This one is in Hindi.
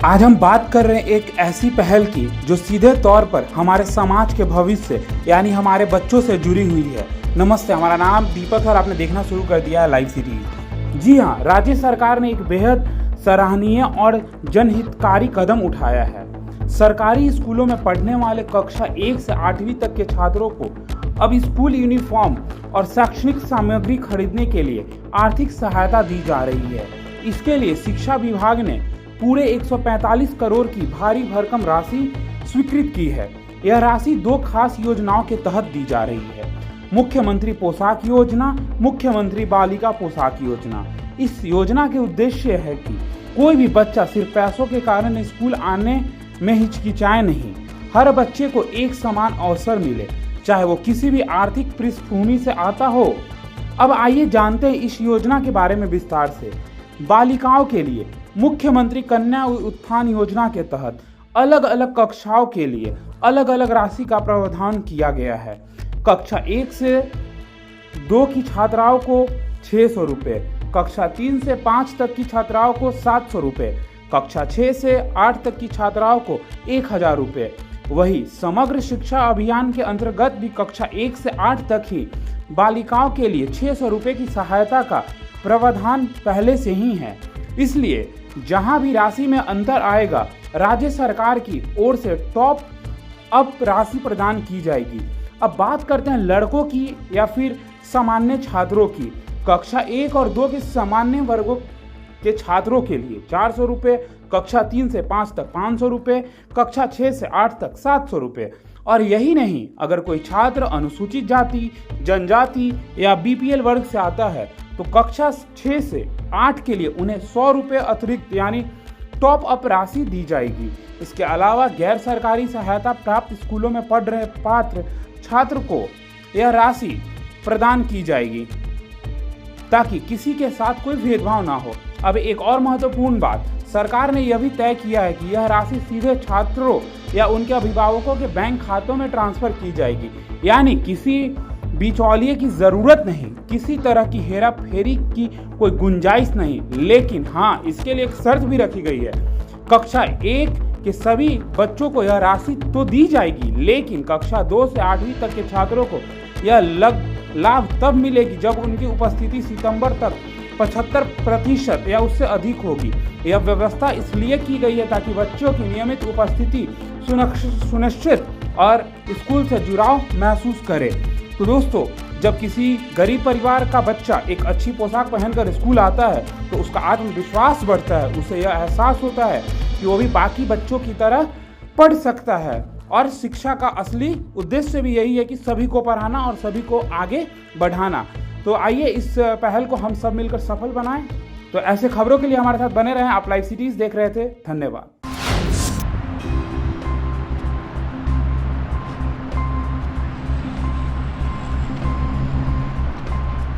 आज हम बात कर रहे हैं एक ऐसी पहल की जो सीधे तौर पर हमारे समाज के भविष्य यानी हमारे बच्चों से जुड़ी हुई है। नमस्ते, हमारा नाम दीपक है और आपने देखना शुरू कर दिया है लाइव सीरीज। जी हाँ, राज्य सरकार ने एक बेहद सराहनीय और जनहितकारी कदम उठाया है। सरकारी स्कूलों में पढ़ने वाले कक्षा 1 से 8वीं तक के छात्रों को अब स्कूल यूनिफॉर्म और शैक्षणिक सामग्री खरीदने के लिए आर्थिक सहायता दी जा रही है। इसके लिए शिक्षा विभाग ने पूरे 145 करोड़ की भारी भरकम राशि स्वीकृत की है। यह राशि 2 खास योजनाओं के तहत दी जा रही है। मुख्यमंत्री पोशाक योजना, मुख्यमंत्री बालिका पोशाक योजना। इस योजना के उद्देश्य है कि कोई भी बच्चा सिर्फ पैसों के कारण स्कूल आने में हिचकिचाए नहीं। हर बच्चे को एक समान अवसर मिले, चाहे वो किसी भी आर्थिक पृष्ठभूमि से आता हो। अब आइए जानते हैं इस योजना के बारे में विस्तार से। बालिकाओं के लिए मुख्यमंत्री कन्या उत्थान योजना के तहत अलग अलग कक्षाओं के लिए अलग अलग राशि का प्रावधान किया गया है। कक्षा 1 से 2 की छात्राओं को 600 रुपये, कक्षा 3 से 5 तक की छात्राओं को 700 रुपये, कक्षा 6 से 8 तक की छात्राओं को 1000 रुपये। वही समग्र शिक्षा अभियान के अंतर्गत भी कक्षा 1 से 8 तक ही बालिकाओं के लिए 600 रुपये की सहायता का प्रावधान पहले से ही है। इसलिए जहां भी राशि में अंतर आएगा, राज्य सरकार की ओर से टॉप अप राशि प्रदान की जाएगी। अब बात करते हैं लड़कों की या फिर सामान्य छात्रों की। कक्षा 1 और 2 के सामान्य वर्गों के छात्रों के लिए 400 रुपये, कक्षा 3 से 5 तक 500 रुपये, कक्षा 6 से 8 तक 700 रुपये। और यही नहीं, अगर कोई छात्र अनुसूचित जाति, जनजाति या बीपीएल वर्ग से आता है तो कक्षा 6 से 8 के लिए उन्हें 100 रुपये अतिरिक्त यानी टॉप अप राशि दी जाएगी। इसके अलावा गैर सरकारी सहायता प्राप्त स्कूलों में पढ़ रहे पात्र छात्र को यह राशि प्रदान की जाएगी ताकि किसी के साथ कोई भेदभाव ना हो। अब एक और महत्वपूर्ण बात, सरकार ने यह भी तय किया है कि यह राशि सीधे छात्रों या उनके अभिभावकों के बैंक खातों में ट्रांसफर की जाएगी, यानी किसी बिचौलिए की जरूरत नहीं, किसी तरह की हेरा फेरी की कोई गुंजाइश नहीं। लेकिन हाँ, इसके लिए एक शर्त भी रखी गई है। कक्षा 1 के सभी बच्चों को यह राशि तो दी जाएगी, लेकिन कक्षा 2 से 8वीं तक के छात्रों को यह लाभ तब मिलेगी जब उनकी उपस्थिति सितंबर तक 75% या उससे अधिक होगी। यह व्यवस्था इसलिए की गई है ताकि बच्चों की नियमित उपस्थिति सुनिश्चित और स्कूल से जुड़ाव महसूस करे। तो दोस्तों, जब किसी गरीब परिवार का बच्चा एक अच्छी पोशाक पहनकर स्कूल आता है तो उसका आत्मविश्वास बढ़ता है। उसे यह एहसास होता है कि वो भी बाकी बच्चों की तरह पढ़ सकता है। और शिक्षा का असली उद्देश्य भी यही है कि सभी को पढ़ाना और सभी को आगे बढ़ाना। तो आइए इस पहल को हम सब मिलकर सफल बनाएं। तो ऐसे खबरों के लिए हमारे साथ बने रहें। आप लाइव सीरीज देख रहे थे, धन्यवाद।